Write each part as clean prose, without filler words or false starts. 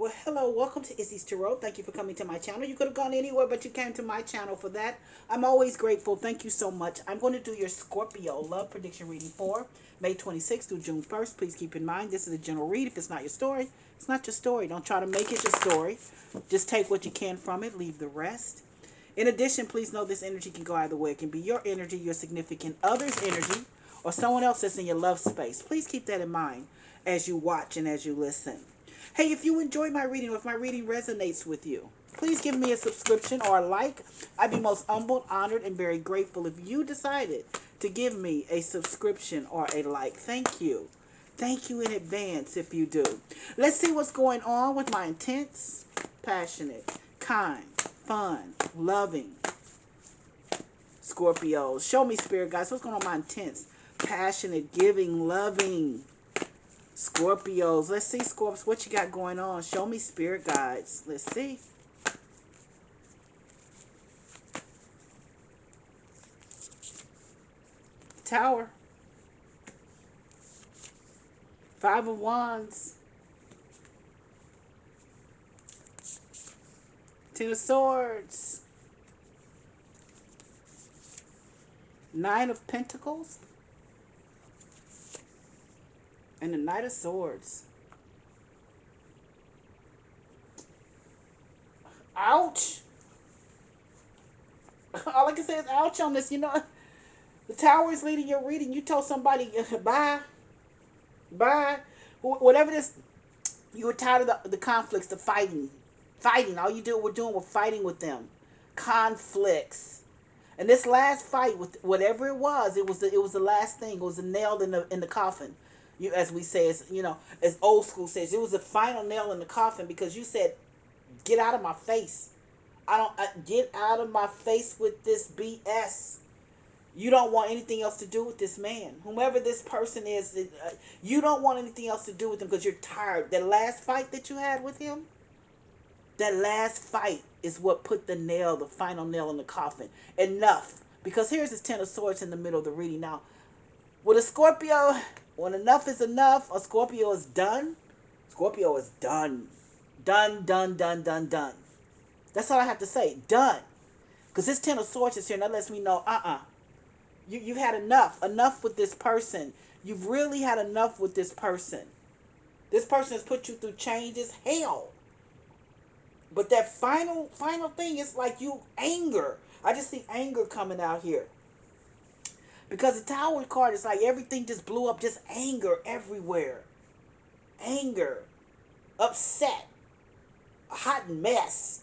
Well, hello, welcome to Izzy's Tarot. Thank you for coming to my channel. You could have gone anywhere, but you came to my channel for that. I'm always grateful. Thank you so much. I'm going to do your Scorpio love prediction reading for May 26th through June 1st. Please keep in mind, this is a general read. If it's not your story, it's not your story. Don't try to make it your story. Just take what you can from it. Leave the rest. In addition, please know this energy can go either way. It can be your energy, your significant other's energy, or someone else that's in your love space. Please keep that in mind as you watch and as you listen. Hey, if you enjoy my reading, or if my reading resonates with you, please give me a subscription or a like. I'd be most humbled, honored, and very grateful if you decided to give me a subscription or a like. Thank you. Thank you in advance if you do. Let's see what's going on with my intense, passionate, kind, fun, loving Scorpios. Show me, Spirit guys, what's going on with my intense, passionate, giving, loving Scorpios. Let's see, Scorpios, what you got going on. Show me, Spirit guides. Let's see. Tower. Five of Wands. Ten of Swords. Nine of Pentacles. And the Knight of Swords. Ouch. All I can say is ouch on this. You know, the Tower is leading your reading. You tell somebody, bye. Bye. Whatever this, you were tired of the conflicts, the fighting. Fighting. All you were doing was fighting with them. Conflicts. And this last fight, with whatever it was the last thing. It was a nail in the coffin. You, as we say, as old school says, it was the final nail in the coffin because you said, "Get out of my face. Get out of my face with this BS." You don't want anything else to do with this man, whomever this person is. You don't want anything else to do with him because you're tired. That last fight that you had with him, that last fight is what put the final nail in the coffin. Enough. Because here's this Ten of Swords in the middle of the reading. Now, with a Scorpio, when enough is enough, a Scorpio is done. Scorpio is done. Done, done, done, done, done. That's all I have to say. Done. Because this Ten of Swords is here, and that lets me know, You've had enough. Enough with this person. You've really had enough with this person. This person has put you through changes. Hell. But that final thing is like anger. I just see anger coming out here. Because the Tower card is like everything just blew up. Just anger everywhere. Anger. Upset. A hot mess.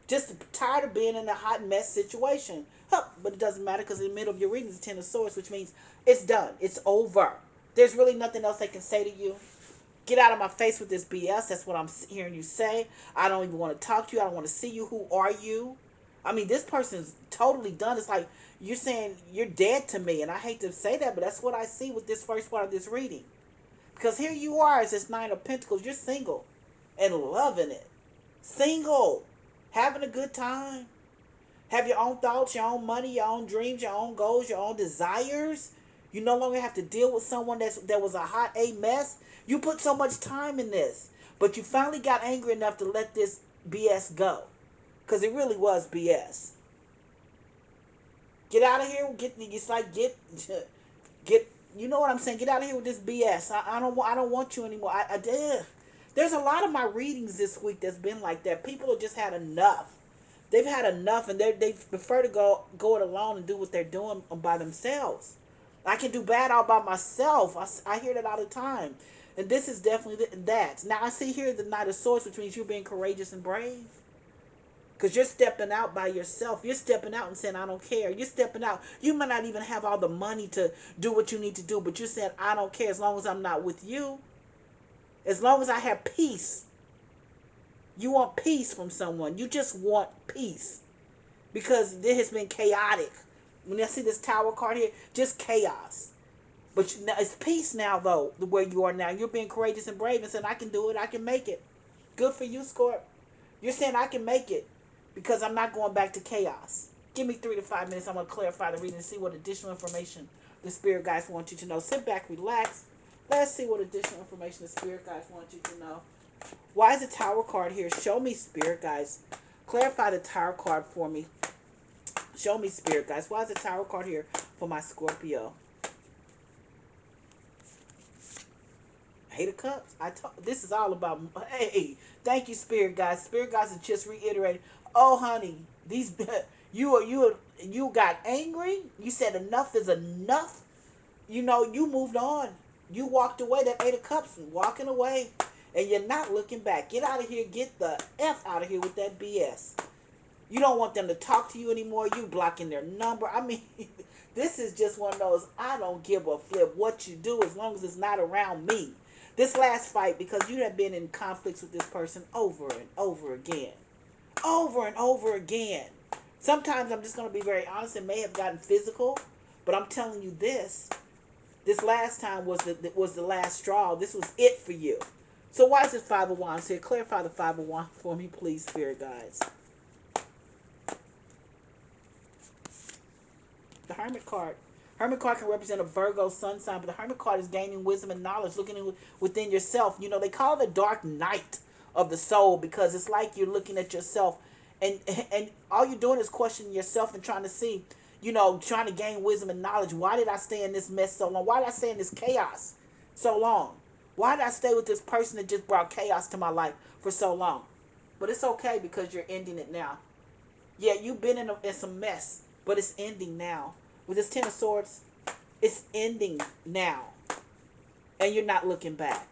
Just tired of being in a hot mess situation. But it doesn't matter because in the middle of your reading is the Ten of Swords, which means it's done. It's over. There's really nothing else they can say to you. Get out of my face with this BS. That's what I'm hearing you say. I don't even want to talk to you. I don't want to see you. Who are you? I mean, this person's totally done. It's like you're saying you're dead to me. And I hate to say that, but that's what I see with this first part of this reading. Because here you are as this Nine of Pentacles. You're single and loving it. Single. Having a good time. Have your own thoughts, your own money, your own dreams, your own goals, your own desires. You no longer have to deal with someone that was a hot A mess. You put so much time in this. But you finally got angry enough to let this BS go. Because it really was BS. Get out of here. You know what I'm saying? Get out of here with this BS. I don't want you anymore. There's a lot of my readings this week that's been like that. People have just had enough. They've had enough, and they prefer to go it alone and do what they're doing by themselves. I can do bad all by myself. I hear that all the time. And this is definitely that. Now, I see here the Knight of Swords, which means you're being courageous and brave. Because you're stepping out by yourself. You're stepping out and saying, I don't care. You're stepping out. You might not even have all the money to do what you need to do, but you're saying, I don't care as long as I'm not with you. As long as I have peace. You want peace from someone. You just want peace. Because it has been chaotic. When I see this Tower card here, just chaos. But it's peace now, though, where you are now. You're being courageous and brave and saying, I can do it. I can make it. Good for you, Scorp. You're saying, I can make it because I'm not going back to chaos. Give me 3 to 5 minutes. I'm going to clarify the reading and see what additional information the Spirit Guides want you to know. Sit back, relax. Let's see what additional information the Spirit Guides want you to know. Why is the Tower card here? Show me, Spirit guys. Clarify the Tower card for me. Show me, Spirit guys. Why is the Tower card here for my Scorpio? Eight of Cups. This is all about. Hey, thank you, Spirit guys. Spirit guys are just reiterating. Oh, honey, these you got angry. You said enough is enough. You moved on. You walked away. That Eight of Cups, walking away, and you're not looking back. Get out of here. Get the F out of here with that BS. You don't want them to talk to you anymore. You blocking their number. I mean, this is just one of those, I don't give a flip what you do as long as it's not around me. This last fight, because you have been in conflicts with this person over and over again. Over and over again. Sometimes I'm just going to be very honest. It may have gotten physical, but I'm telling you this. This last time was the last straw. This was it for you. So why is this Five of Wands here? Clarify the Five of Wands for me, please, Spirit guides. The Hermit card. Hermit card can represent a Virgo sun sign, but the Hermit card is gaining wisdom and knowledge, looking within yourself. They call it the dark night of the soul because it's like you're looking at yourself and all you're doing is questioning yourself and trying to see, trying to gain wisdom and knowledge. Why did I stay in this mess so long? Why did I stay in this chaos so long? Why did I stay with this person that just brought chaos to my life for so long? But it's okay because you're ending it now. Yeah, you've been in some mess, but it's ending now. With this Ten of Swords, it's ending now. And you're not looking back.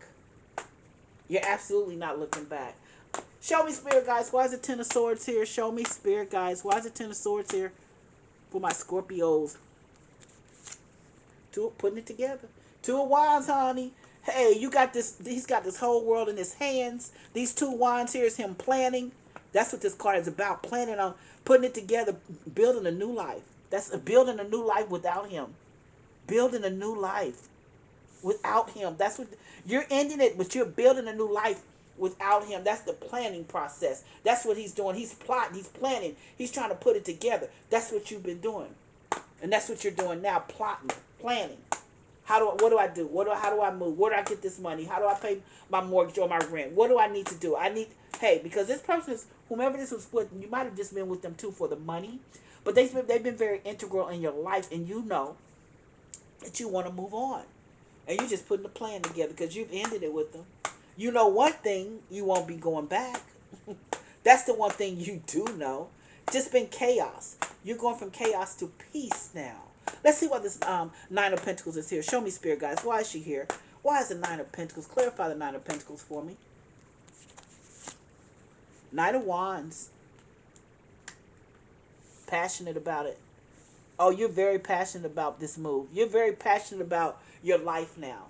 You're absolutely not looking back. Show me, Spirit guys. Why is the Ten of Swords here? Show me, Spirit guys. Why is the Ten of Swords here for my Scorpios? Putting it together. Two of Wands, honey. Hey, you got this. He's got this whole world in his hands. These two wands here is him planning. That's what this card is about. Planning on putting it together, building a new life. That's building a new life without him. Building a new life without him. That's what you're ending it, but you're building a new life without him. That's the planning process. That's what he's doing. He's plotting. He's planning. He's trying to put it together. That's what you've been doing, and that's what you're doing now. Plotting, planning. What do I do? How do I move? Where do I get this money? How do I pay my mortgage or my rent? What do I need to do? Because this person is, whomever this was with, you might have just been with them too for the money. But they've been very integral in your life, and you know that you want to move on. And you're just putting a plan together because you've ended it with them. You know one thing, you won't be going back. That's the one thing you do know. Just been chaos. You're going from chaos to peace now. Let's see why this Nine of Pentacles is here. Show me, Spirit guys. Why is she here? Why is the Nine of Pentacles? Clarify the Nine of Pentacles for me. Knight of Wands. Passionate about it. Oh, you're very passionate about this move. You're very passionate about your life now.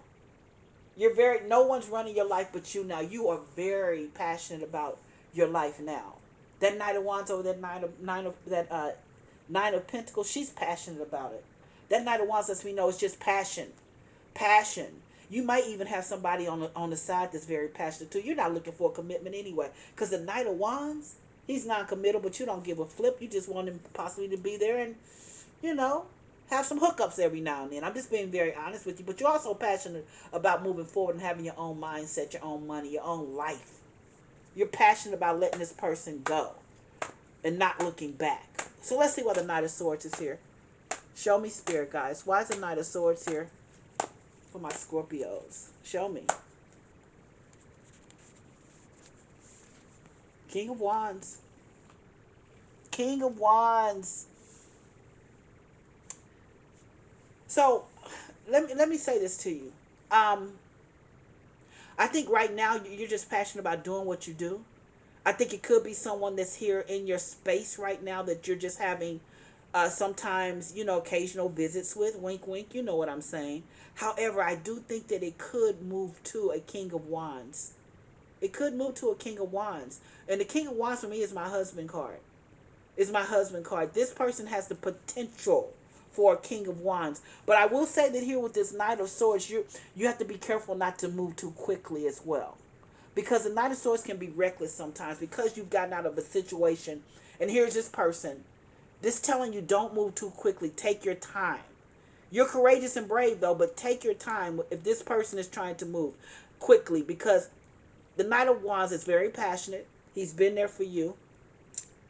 No one's running your life but you now. You are very passionate about your life now. That Knight of Wands over that Nine of Pentacles, she's passionate about it. That Knight of Wands lets me know it's just passion. Passion. You might even have somebody on the side that's very passionate too. You're not looking for a commitment anyway. Because the Knight of Wands, he's non-committal, but you don't give a flip. You just want him possibly to be there and, have some hookups every now and then. I'm just being very honest with you. But you're also passionate about moving forward and having your own mindset, your own money, your own life. You're passionate about letting this person go and not looking back. So let's see why the Knight of Swords is here. Show me, Spirit guys. Why is the Knight of Swords here for my Scorpios? Show me. King of Wands. King of Wands. So let me say this to you. I think right now you're just passionate about doing what you do. I think it could be someone that's here in your space right now that you're just having sometimes, occasional visits with. Wink, wink, you know what I'm saying. However, I do think that it could move to a King of Wands. It could move to a King of Wands. And the King of Wands for me is my husband card. Is my husband card. This person has the potential for a King of Wands. But I will say that here with this Knight of Swords, you have to be careful not to move too quickly as well. Because the Knight of Swords can be reckless sometimes because you've gotten out of a situation. And here's this person. This telling you don't move too quickly. Take your time. You're courageous and brave though, but take your time if this person is trying to move quickly because The Knight of Wands is very passionate. He's been there for you.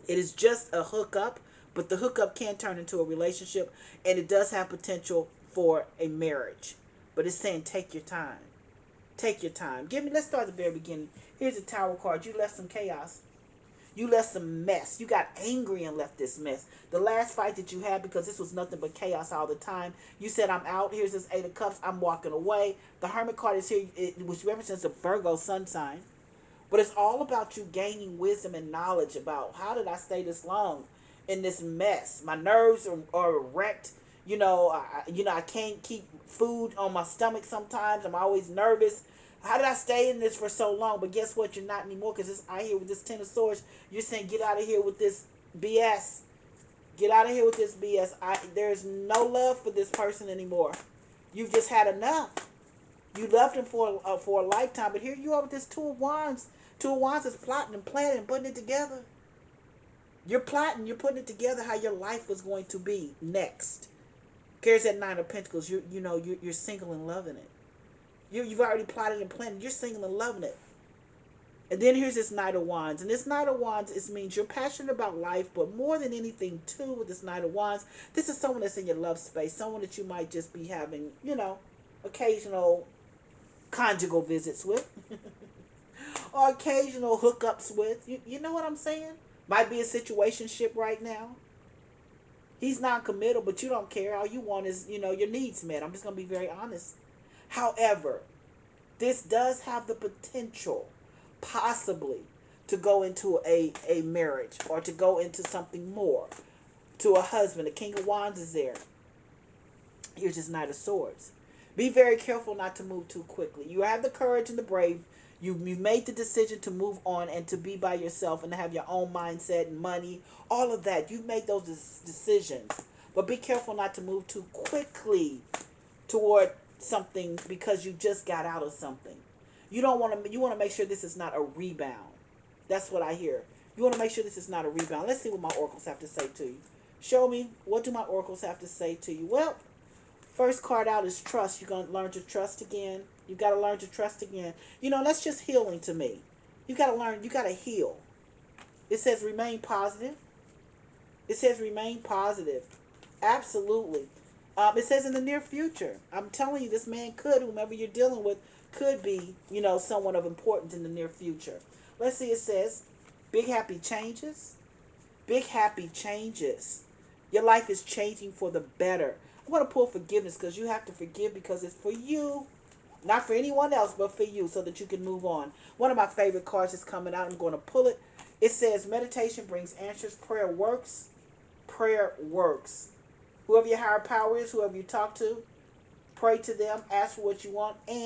It is just a hookup, but the hookup can turn into a relationship, and it does have potential for a marriage. But it's saying take your time. Take your time. Let's start at the very beginning. Here's a Tower card. You left some chaos. You left some mess. You got angry and left this mess. The last fight that you had, because this was nothing but chaos all the time, you said, I'm out. Here's this Eight of Cups. I'm walking away. The Hermit card is here, which represents a Virgo sun sign. But it's all about you gaining wisdom and knowledge about how did I stay this long in this mess. My nerves are wrecked. I can't keep food on my stomach sometimes. I'm always nervous. How did I stay in this for so long? But guess what? You're not anymore, because I hear with this Ten of Swords, you're saying get out of here with this BS. Get out of here with this BS. There's no love for this person anymore. You've just had enough. You loved him for a lifetime, but here you are with this Two of Wands. Two of Wands is plotting and planning and putting it together. You're plotting, you're putting it together how your life was going to be next. Here's that Nine of Pentacles. You're single and loving it. You've already plotted and planned. You're single and loving it. And then here's this Knight of Wands. And this Knight of Wands, it means you're passionate about life, but more than anything, too, with this Knight of Wands, this is someone that's in your love space. Someone that you might just be having, occasional conjugal visits with. Or occasional hookups with. You know what I'm saying? Might be a situationship right now. He's non-committal, but you don't care. All you want is, your needs met. I'm just going to be very honest. However, this does have the potential, possibly, to go into a marriage or to go into something more. To a husband. The King of Wands is there. Here's his Knight of Swords. Be very careful not to move too quickly. You have the courage and the brave. You've made the decision to move on and to be by yourself and to have your own mindset and money. All of that. You've made those decisions. But be careful not to move too quickly toward something because you just got out of something. You want to make sure this is not a rebound. That's what I hear. You want to make sure this is not a rebound. Let's see what my oracles have to say to you. Show me, what do my oracles have to say to you? Well, first card out is trust. You're going to learn to trust again. You got to learn to trust again. That's just healing to me. You got to learn, you got to heal. It says remain positive. It says remain positive. Absolutely. It says in the near future. I'm telling you, this man whomever you're dealing with, could be, someone of importance in the near future. Let's see, it says, big happy changes. Big happy changes. Your life is changing for the better. I want to pull forgiveness because you have to forgive because it's for you. Not for anyone else, but for you, so that you can move on. One of my favorite cards is coming out. I'm going to pull it. It says, meditation brings answers. Prayer works. Prayer works. Whoever your higher power is, whoever you talk to, pray to them, ask for what you want, and